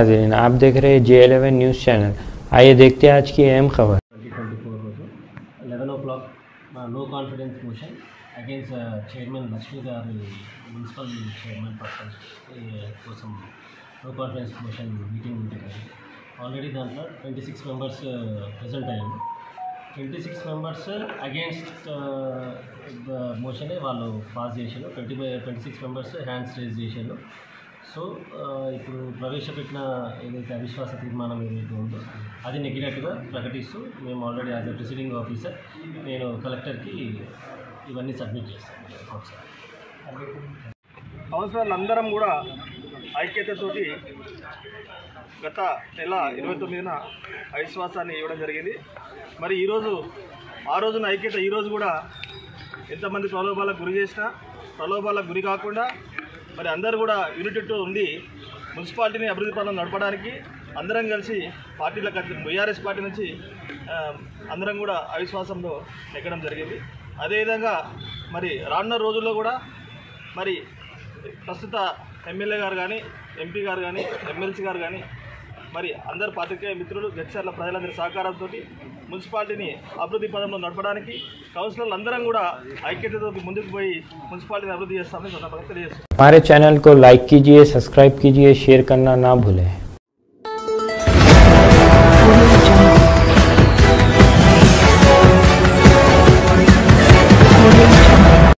नाज़रीन, आप देख रहे हैं J11 न्यूज़ चैनल। आइए देखते हैं आज की अहम खबर। 11 o'clock no confidence motion against chairman Lakshmi garu municipal chairman person కోసం no confidence motion meeting ఉంటుంది. ఆల్రెడీ దాంట్లో 26 మెంబర్స్ ప్రెజెంట్ అయ్యారు. 26 మెంబర్స్ అగేన్స్ట్ మోషనే వాళ్ళు పాస్ చేశారు. 26 మెంబర్స్ హ్యాండ్స్ రేజ్ చేశారు. సో ఇప్పుడు ప్రవేశపెట్టిన ఏదైతే అవిశ్వాస తీర్మానం ఏదైతే ఉందో అది నెగ్గినట్టుగా ప్రకటిస్తూ మేము already as a presiding officer నేను కలెక్టర్కి ఇవన్నీ సబ్మిట్ చేస్తాను. ఒకసారి కౌన్సిలర్లు అందరం కూడా ఐక్యతతోటి గత నెల 29న అవిశ్వాసాన్ని ఇవ్వడం జరిగింది. మరి ఈరోజు ఆ రోజున ఐక్యత ఈరోజు కూడా ఎంతమంది ప్రలోభాలకు గురి చేసినా ప్రలోభాలకు గురి కాకుండా మరి అందరూ కూడా యూనిటీతో ఉండి మున్సిపాలిటీని అభివృద్ధి పనులు నడపడానికి అందరం కలిసి పార్టీలకు బీఆర్ఎస్ పార్టీ నుంచి అందరం కూడా అవిశ్వాసంలో నెగ్గడం జరిగింది. అదేవిధంగా మరి రానున్న రోజుల్లో కూడా మరి ప్రస్తుత ఎమ్మెల్యే గారు కానీ ఎంపీ గారు కానీ ఎమ్మెల్సీ గారు కానీ మరి అందరు పాత్రికేయ మిత్రులు జడ్చర్ల ప్రజలందరి సహకారంతో మున్సిపాలిటీని అభివృద్ధి పదంలో నడపడానికి కౌన్సిలర్లు అందరం కూడా ఐక్యతతో ముందుకు పోయి మున్సిపాలిటీని అభివృద్ధి చేస్తామని తెలియజేస్తాం. हमारे चैनल को लाइक कीजिए, सब्सक्राइब कीजिए, शेयर करना ना भूलें।